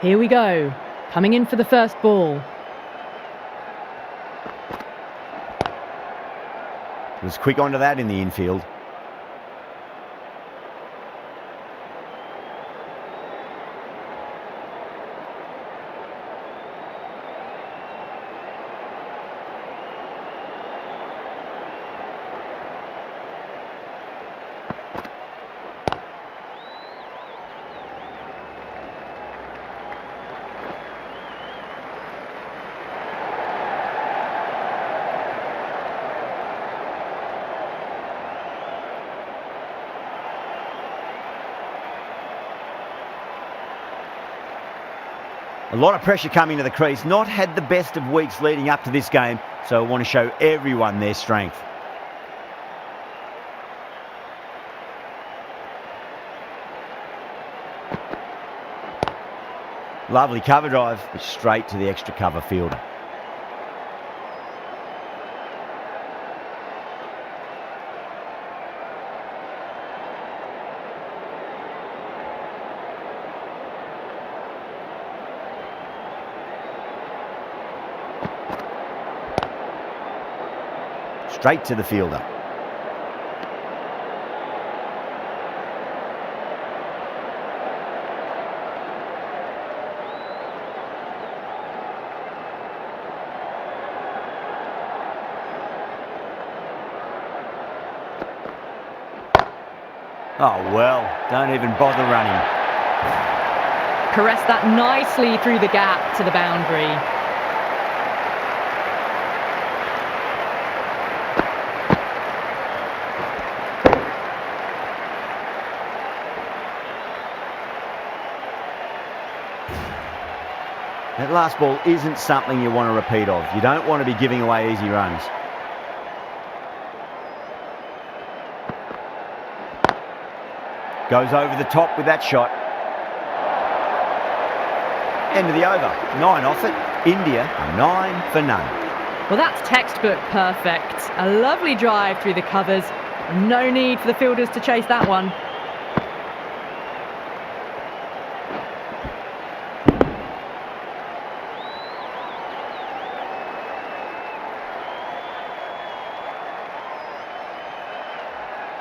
Here we go. Coming in for the first ball. Was quick onto that in the infield. A lot of pressure coming to the crease. Not had the best of weeks leading up to this game, so I want to show everyone their strength. Lovely cover drive, but straight to the extra cover fielder. Straight to the fielder. Oh well, don't even bother running. Caressed that nicely through the gap to the boundary. That last ball isn't something you want to repeat of. You don't want to be giving away easy runs. Goes over the top with that shot. End of the over. 9 off it. India are 9 for none. Well, that's textbook perfect. A lovely drive through the covers. No need for the fielders to chase that one.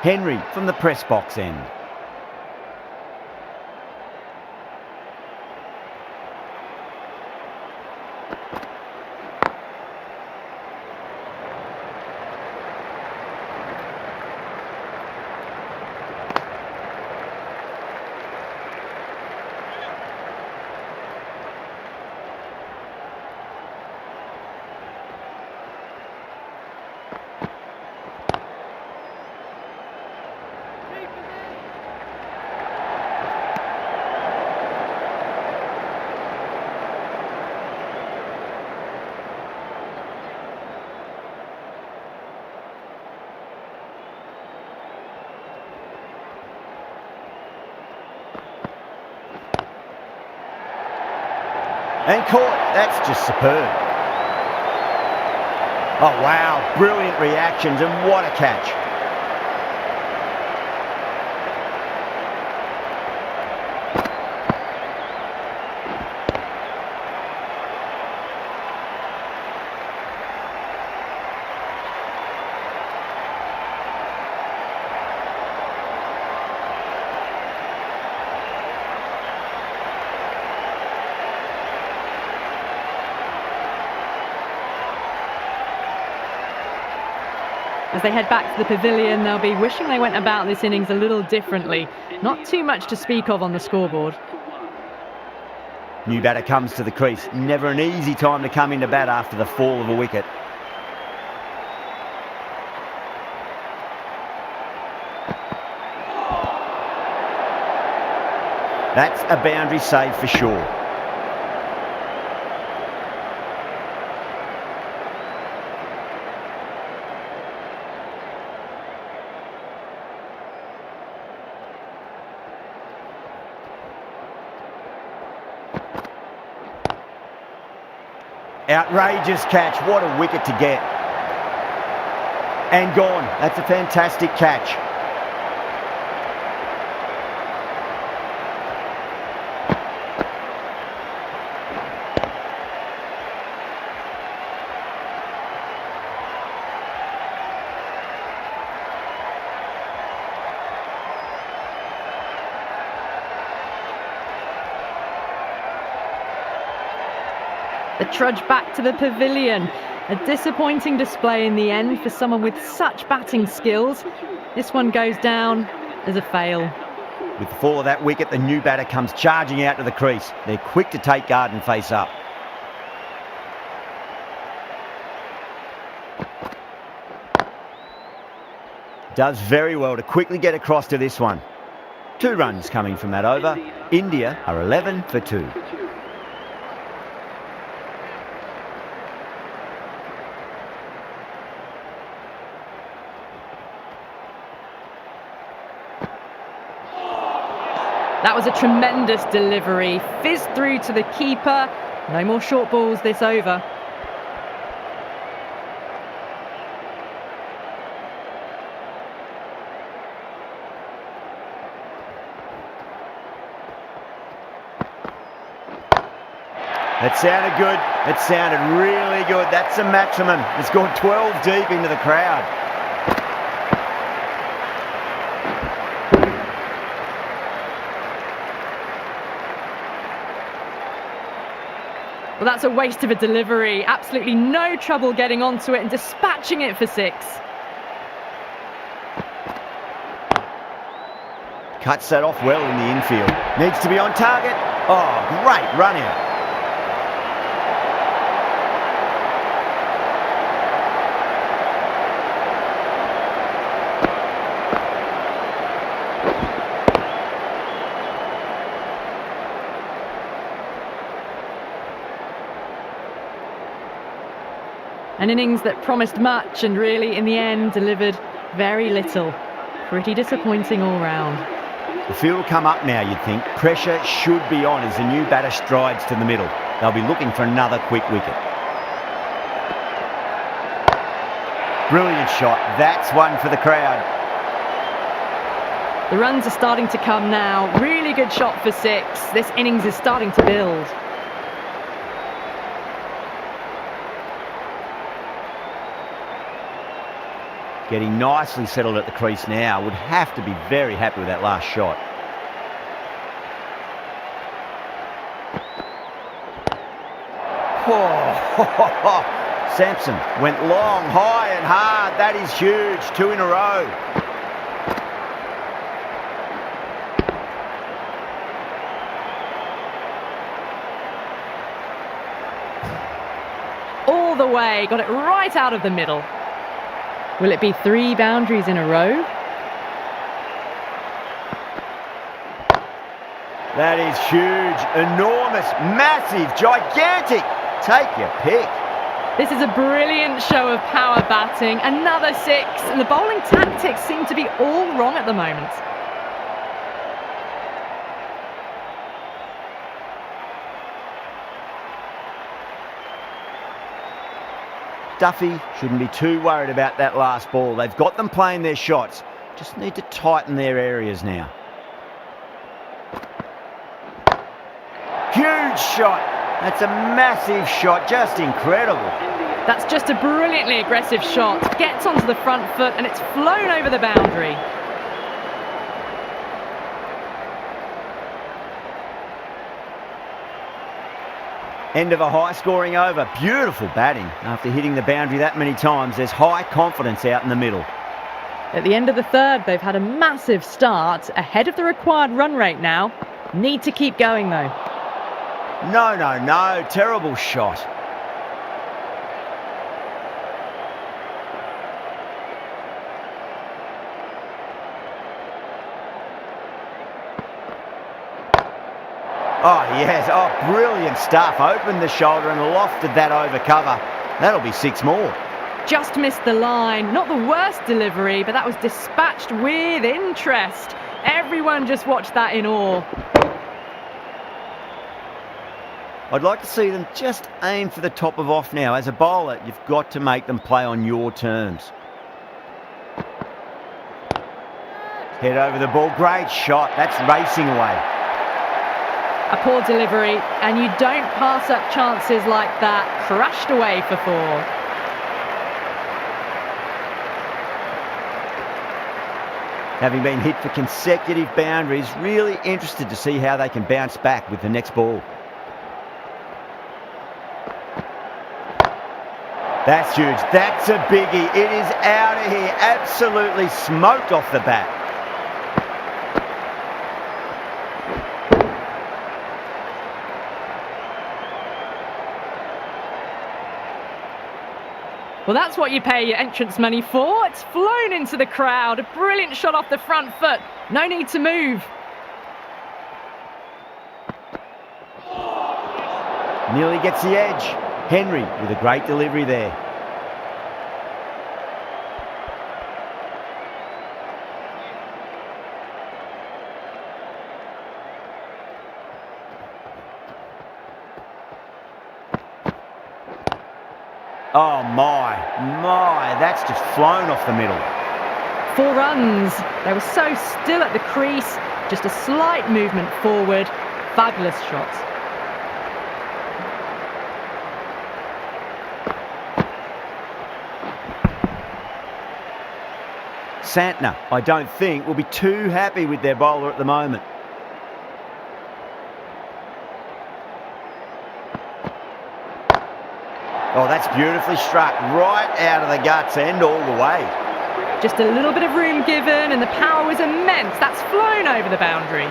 Henry from the press box end. And caught. That's just superb. Oh, wow. Brilliant reactions, and what a catch. As they head back to the pavilion, they'll be wishing they went about this innings a little differently. Not too much to speak of on the scoreboard. New batter comes to the crease. Never an easy time to come into bat after the fall of a wicket. That's a boundary save for sure. Outrageous catch. What a wicket to get. And gone. That's a fantastic catch. The trudge back to the pavilion. A disappointing display in the end for someone with such batting skills. This one goes down as a fail. With the fall of that wicket, the new batter comes charging out to the crease. They're quick to take guard and face up. Does very well to quickly get across to this one. 2 runs coming from that over. India are 11 for 2. That was a tremendous delivery. Fizzed through to the keeper. No more short balls this over. That sounded good. It sounded really good. That's a maximum. It's gone 12 deep into the crowd. Well, that's a waste of a delivery. Absolutely no trouble getting onto it and dispatching it for 6. Cuts that off well in the infield. Needs to be on target. Oh, great run out. An innings that promised much and really, in the end, delivered very little. Pretty disappointing all round. The field will come up now, you'd think. Pressure should be on as the new batter strides to the middle. They'll be looking for another quick wicket. Brilliant shot. That's one for the crowd. The runs are starting to come now. Really good shot for 6. This innings is starting to build. Getting nicely settled at the crease now. Would have to be very happy with that last shot. Oh, Sampson went long, high and hard. That is huge. 2 in a row. All the way. Got it right out of the middle. Will it be 3 boundaries in a row? That is huge, enormous, massive, gigantic. Take your pick. This is a brilliant show of power batting. Another 6, and the bowling tactics seem to be all wrong at the moment. Duffy shouldn't be too worried about that last ball. They've got them playing their shots. Just need to tighten their areas now. Huge shot. That's a massive shot. Just incredible. That's just a brilliantly aggressive shot. Gets onto the front foot and it's flown over the boundary. End of a high-scoring over. Beautiful batting. After hitting the boundary that many times, there's high confidence out in the middle. At the end of the third, they've had a massive start, ahead of the required run rate now. Need to keep going, though. No. Terrible shot. Oh, yes. Oh, brilliant stuff. Opened the shoulder and lofted that over cover. That'll be 6 more. Just missed the line. Not the worst delivery, but that was dispatched with interest. Everyone just watched that in awe. I'd like to see them just aim for the top of off now. As a bowler, you've got to make them play on your terms. Head over the ball. Great shot. That's racing away. A poor delivery, and you don't pass up chances like that. Crashed away for 4. Having been hit for consecutive boundaries, really interested to see how they can bounce back with the next ball. That's huge. That's a biggie. It is out of here. Absolutely smoked off the bat. Well, that's what you pay your entrance money for. It's flown into the crowd. A brilliant shot off the front foot. No need to move. Nearly gets the edge. Henry with a great delivery there. Oh my, that's just flown off the middle. 4 runs. They were so still at the crease. Just a slight movement forward. Fabulous shot. Santner, I don't think, will be too happy with their bowler at the moment. Oh, that's beautifully struck, right out of the guts end all the way. Just a little bit of room given, and the power was immense. That's flown over the boundary.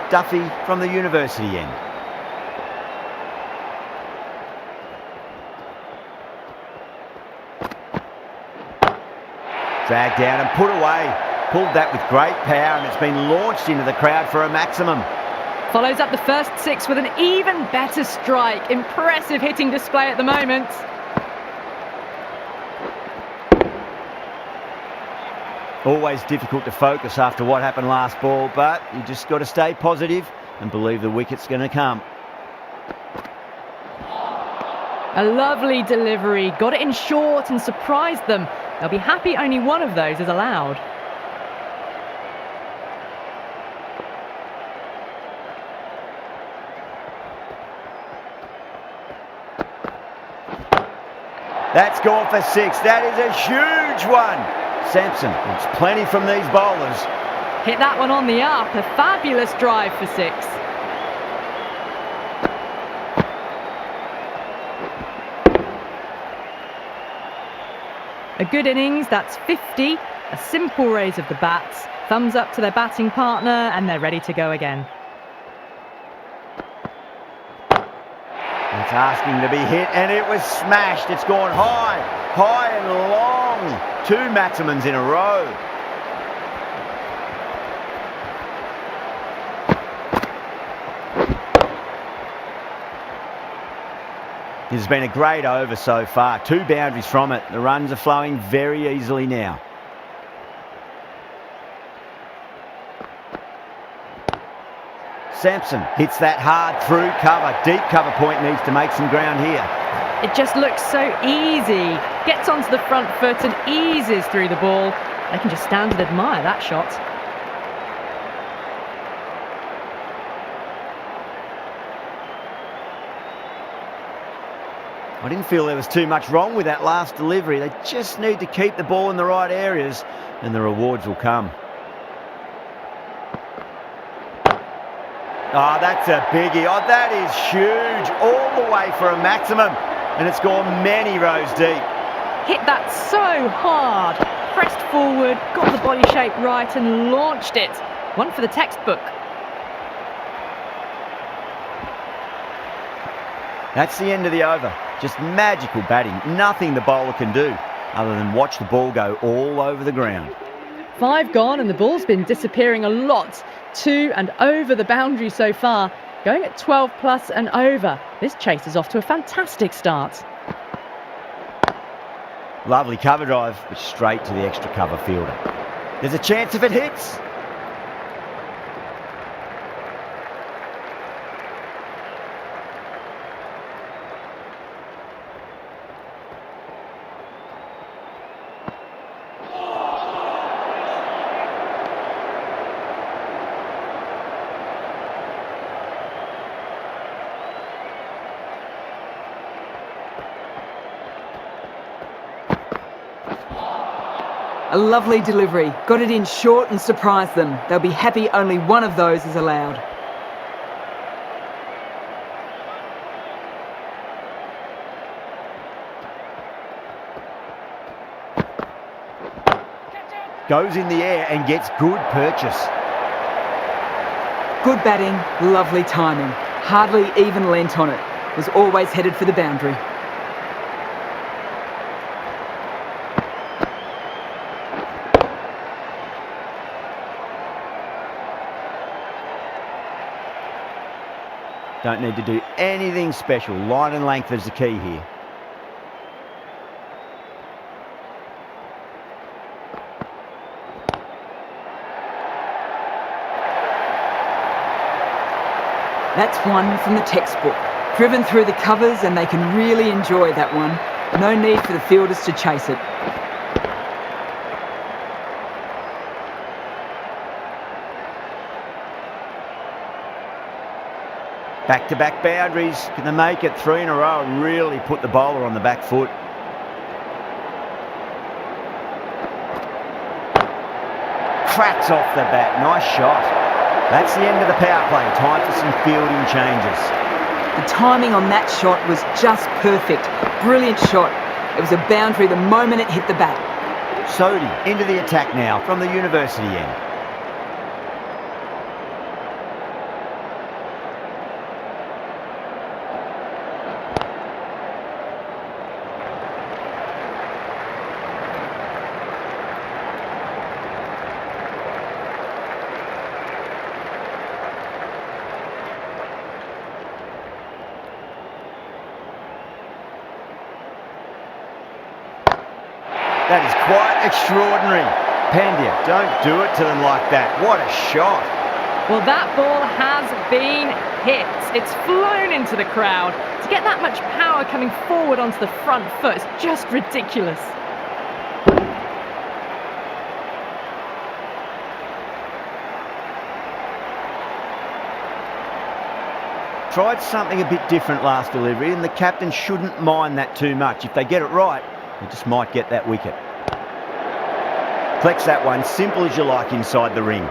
Duffy from the university end. Dragged down and put away. Pulled that with great power, and it's been launched into the crowd for a maximum. Follows up the first 6 with an even better strike. Impressive hitting display at the moment. Always difficult to focus after what happened last ball, but you just got to stay positive and believe the wicket's going to come. A lovely delivery. Got it in short and surprised them. They'll be happy only one of those is allowed. That's gone for 6. That is a huge one. Sampson wants plenty from these bowlers. Hit that one on the up. A fabulous drive for 6. A good innings, that's 50. A simple raise of the bats. Thumbs up to their batting partner, and they're ready to go again. It's asking to be hit, and it was smashed. It's gone high, high and long. 2 maximums in a row. This has been a great over so far. 2 boundaries from it. The runs are flowing very easily now. Sampson hits that hard through cover. Deep cover point needs to make some ground here. It just looks so easy. Gets onto the front foot and eases through the ball. They can just stand and admire that shot. I didn't feel there was too much wrong with that last delivery. They just need to keep the ball in the right areas and the rewards will come. Oh, that's a biggie. Oh, that is huge. All the way for a maximum. And it's gone many rows deep. Hit that so hard. Pressed forward, got the body shape right and launched it. One for the textbook. That's the end of the over. Just magical batting. Nothing the bowler can do other than watch the ball go all over the ground. 5 gone and the ball's been disappearing a lot. 2 and over the boundary so far. Going at 12 plus and over. This chase is off to a fantastic start. Lovely cover drive, but straight to the extra cover fielder. There's a chance if it hits. A lovely delivery. Got it in short and surprised them. They'll be happy only one of those is allowed. Goes in the air and gets good purchase. Good batting, lovely timing. Hardly even leant on it. Was always headed for the boundary. Don't need to do anything special. Line and length is the key here. That's one from the textbook. Driven through the covers and they can really enjoy that one. No need for the fielders to chase it. Back-to-back boundaries. Can they make it 3 in a row and really put the bowler on the back foot? Cracks off the bat. Nice shot. That's the end of the power play. Time for some fielding changes. The timing on that shot was just perfect. Brilliant shot. It was a boundary the moment it hit the bat. Sodhi into the attack now from the university end. That is quite extraordinary. Pandya, don't do it to them like that. What a shot. Well, that ball has been hit. It's flown into the crowd. To get that much power coming forward onto the front foot is just ridiculous. Tried something a bit different last delivery, and the captain shouldn't mind that too much. If they get it right, they just might get that wicket. Flex that one, simple as you like inside the ring.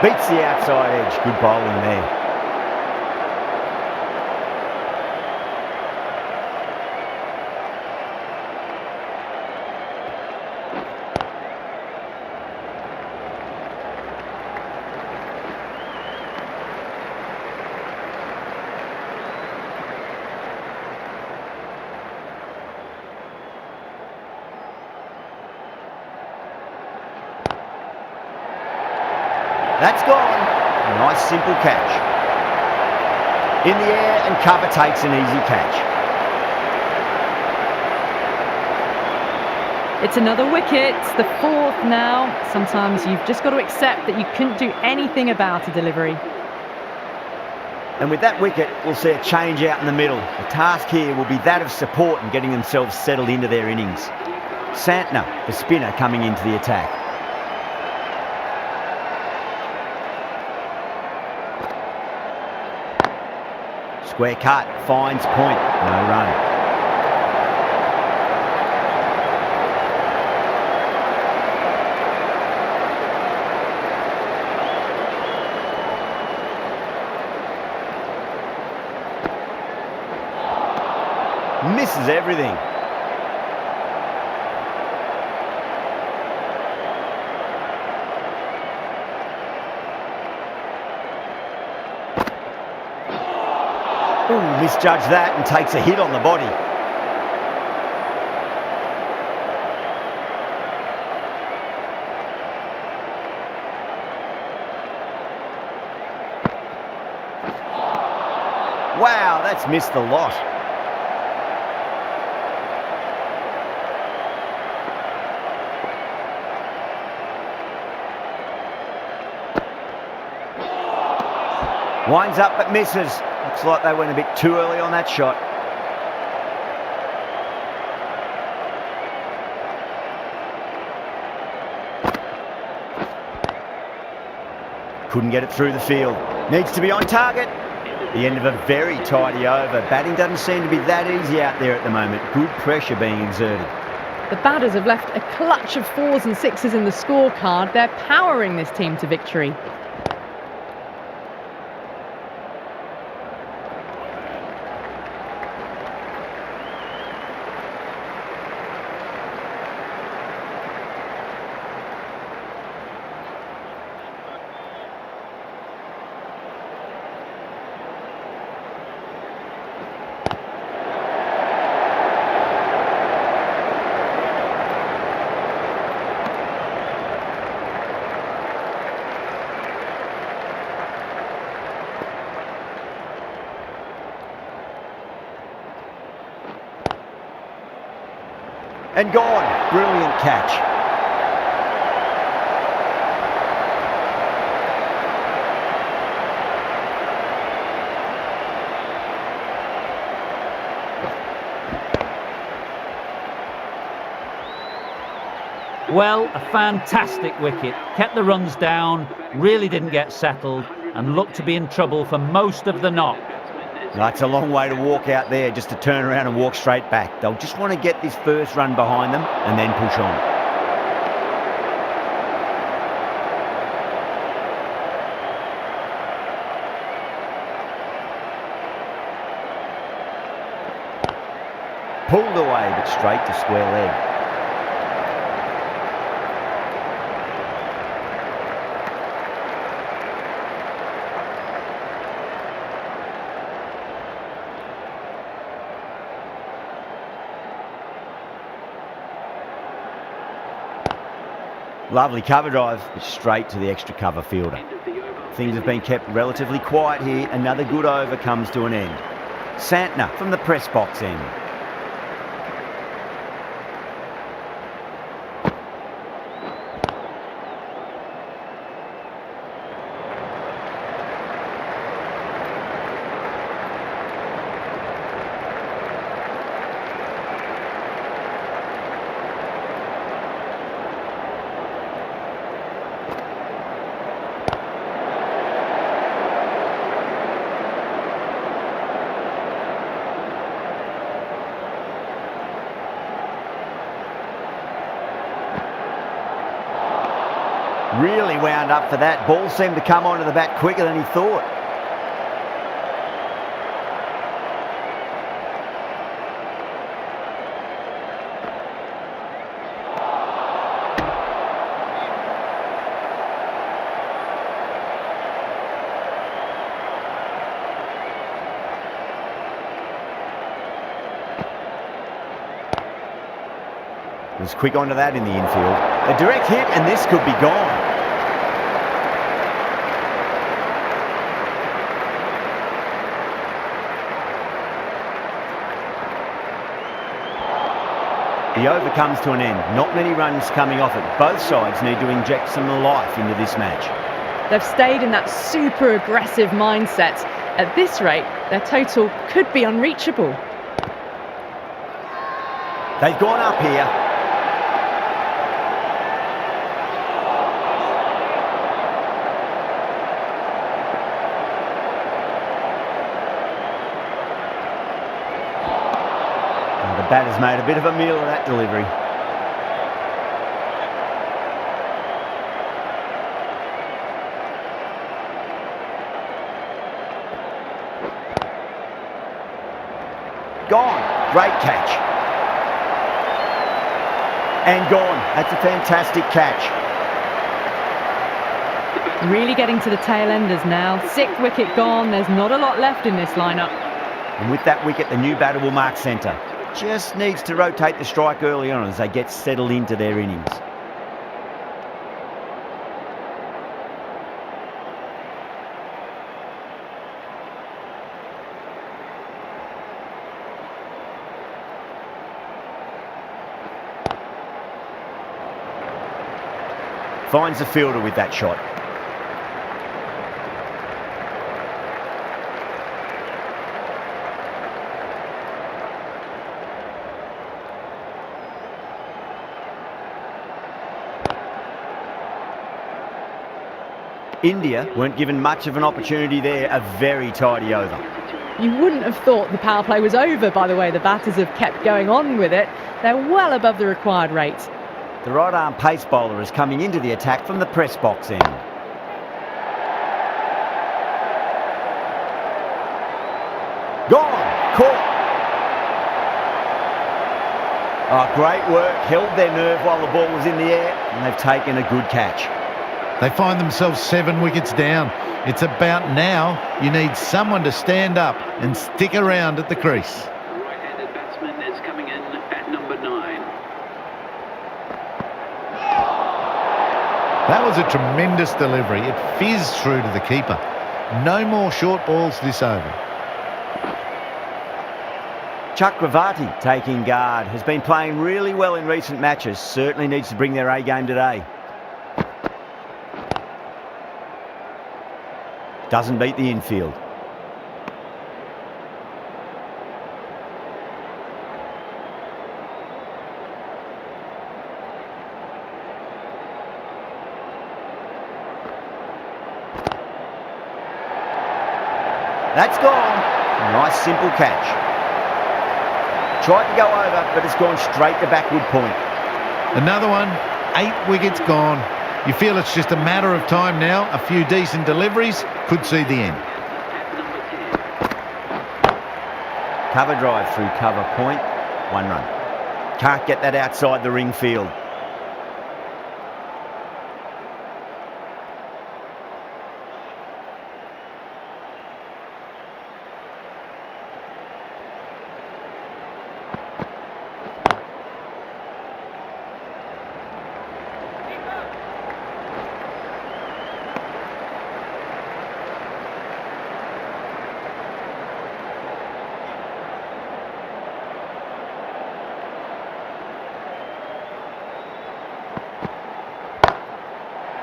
Beats the outside edge. Good bowling there. That's gone. Nice simple catch. In the air and cover takes an easy catch. It's another wicket, the fourth now. Sometimes you've just got to accept that you couldn't do anything about a delivery. And with that wicket, we'll see a change out in the middle. The task here will be that of support and getting themselves settled into their innings. Santner, the spinner, coming into the attack. Square cut, finds point, no run. Misses everything. Ooh, misjudged that and takes a hit on the body. Wow, that's missed the lot. Winds up but misses. Looks like they went a bit too early on that shot. couldn't get it through the field. Needs to be on target. The end of a very tidy over. Batting doesn't seem to be that easy out there at the moment. Good pressure being exerted. The batters have left a clutch of 4s and 6s in the scorecard. They're powering this team to victory. And gone. Brilliant catch. Well, a fantastic wicket. Kept the runs down, really didn't get settled, and looked to be in trouble for most of the knock. That's a long way to walk out there, just to turn around and walk straight back. They'll just want to get this first run behind them and then push on. Pulled away, but straight to square leg. Lovely cover drive, but straight to the extra cover fielder. Things have been kept relatively quiet here. Another good over comes to an end. Santner from the press box end. Really wound up for that. Ball seemed to come onto the bat quicker than he thought. Was quick onto that in the infield. A direct hit and this could be gone. The over comes to an end. Not many runs coming off it. Both sides need to inject some life into this match. They've stayed in that super aggressive mindset. At this rate, their total could be unreachable. They've gone up here. The batter's made a bit of a meal of that delivery. Gone. Great catch. And gone. That's a fantastic catch. Really getting to the tail enders now. 6th wicket gone. There's not a lot left in this lineup. And with that wicket, the new batter will mark centre. Just needs to rotate the strike early on as they get settled into their innings. Finds the fielder with that shot. India weren't given much of an opportunity there. A very tidy over. You wouldn't have thought the power play was over by the way the batters have kept going on with it. They're well above the required rate. The right-arm pace bowler is coming into the attack from the press box end. Gone! Caught! Oh, great work. Held their nerve while the ball was in the air, and they've taken a good catch. They find themselves 7 wickets down. It's about now you need someone to stand up and stick around at the crease. The right-handed batsman is coming in at number 9. That was a tremendous delivery. It fizzed through to the keeper. No more short balls this over. Chakravarti taking guard. Has been playing really well in recent matches. Certainly needs to bring their A game today. Doesn't beat the infield. That's gone. Nice simple catch. Tried to go over, but it's gone straight to backward point. Another one, 8 wickets gone. You feel it's just a matter of time now. A few decent deliveries could see the end. Cover drive through cover point. 1 run. Can't get that outside the ring field.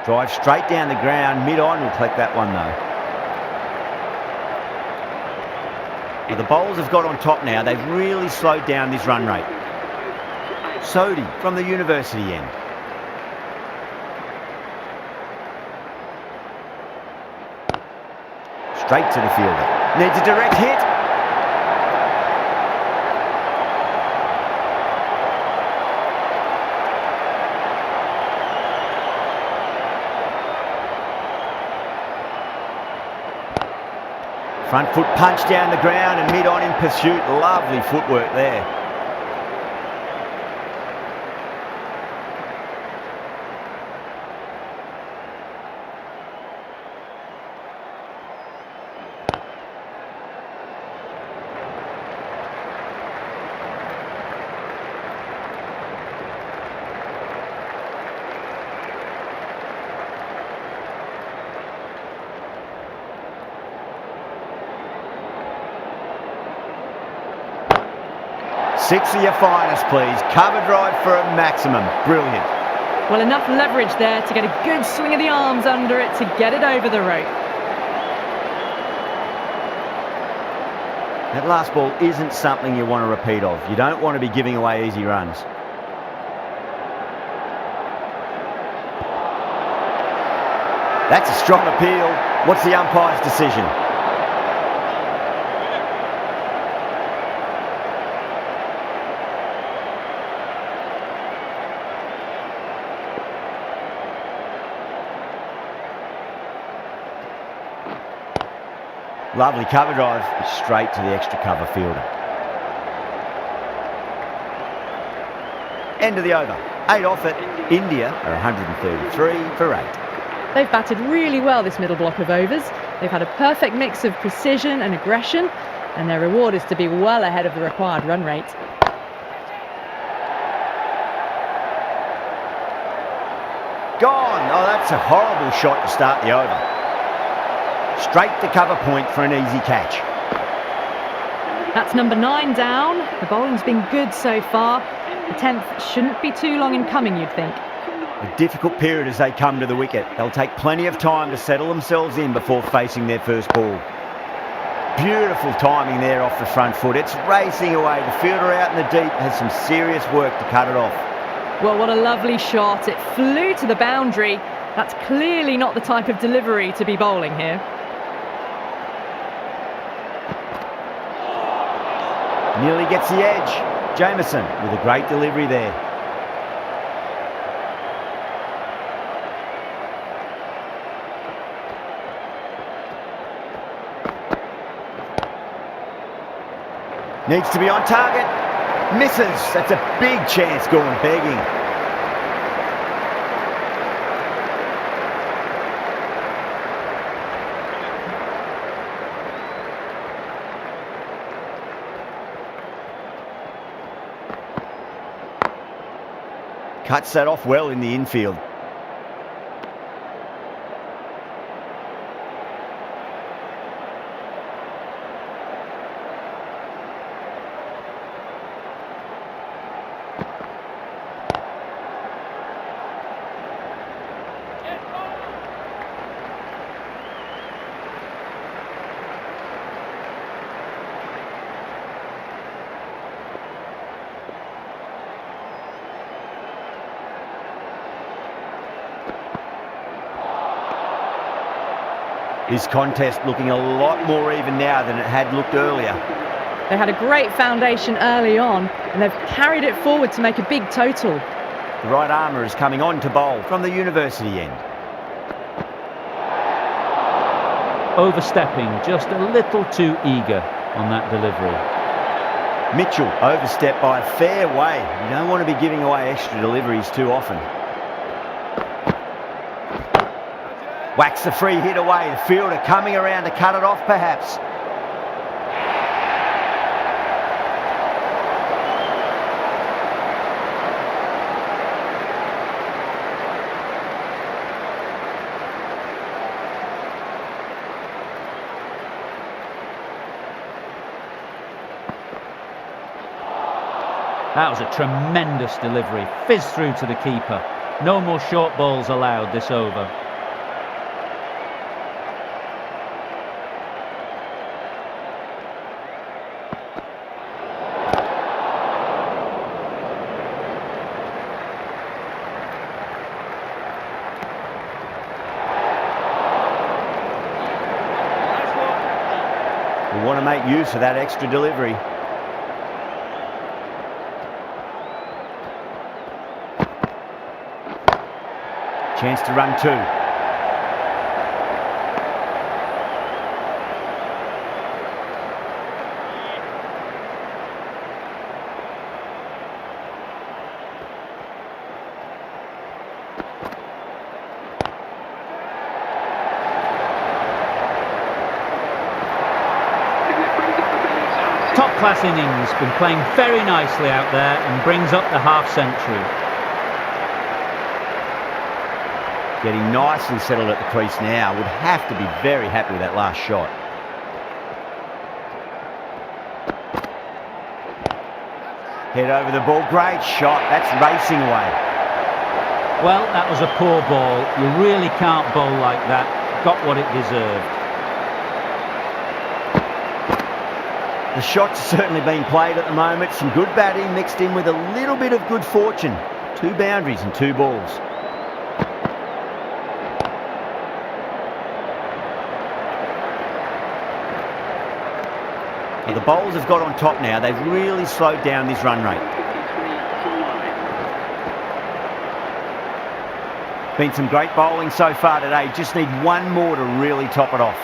Drive straight down the ground, mid-on will collect that one though. Well, the bowlers have got on top now. They've really slowed down this run rate. Sodhi from the university end. Straight to the fielder. Needs a direct hit. Front foot punch down the ground and mid-on in pursuit. Lovely footwork there. Six of your finest, please. Cover drive for a maximum. Brilliant. Well, enough leverage there to get a good swing of the arms under it to get it over the rope. That last ball isn't something you want to repeat of. You don't want to be giving away easy runs. That's a strong appeal. What's the umpire's decision? Lovely cover drive, straight to the extra cover fielder. End of the over. 8 off it. India are 133 for 8. They've batted really well this middle block of overs. They've had a perfect mix of precision and aggression, and their reward is to be well ahead of the required run rate. Gone! Oh, that's a horrible shot to start the over. Straight to cover point for an easy catch. That's number 9 down. The bowling's been good so far. The 10th shouldn't be too long in coming, you'd think. A difficult period as they come to the wicket. They'll take plenty of time to settle themselves in before facing their first ball. Beautiful timing there off the front foot. It's racing away. The fielder out in the deep has some serious work to cut it off. Well, what a lovely shot. It flew to the boundary, That's clearly not the type of delivery to be bowling here. Nearly gets the edge. Jameson with a great delivery there. Needs to be on target. Misses. That's a big chance gone begging. Cuts that off well in the infield. This contest looking a lot more even now than it had looked earlier. They had a great foundation early on, and they've carried it forward to make a big total. The right armour is coming on to bowl from the university end. Overstepping, just a little too eager on that delivery. Mitchell overstepped by a fair way. You don't want to be giving away extra deliveries too often. Whacks the free hit away. The fielder coming around to cut it off perhaps. That was a tremendous delivery. Fizzed through to the keeper. No more short balls allowed this over. We want to make use of that extra delivery. Chance to run two. Top-class innings, been playing very nicely out there and brings up the half-century. Getting nicely settled at the crease now. Would have to be very happy with that last shot. Head over the ball. Great shot. That's racing away. Well, that was a poor ball. You really can't bowl like that. Got what it deserved. The shot's certainly being played at the moment. Some good batting mixed in with a little bit of good fortune. 2 boundaries and 2 balls. Well, the bowlers have got on top now. They've really slowed down this run rate. Been some great bowling so far today. Just need one more to really top it off.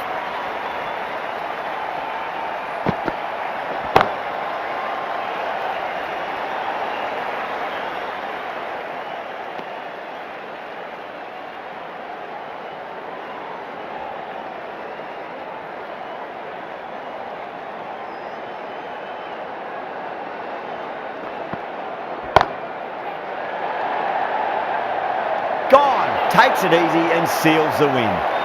Gone. Takes it easy and seals the win.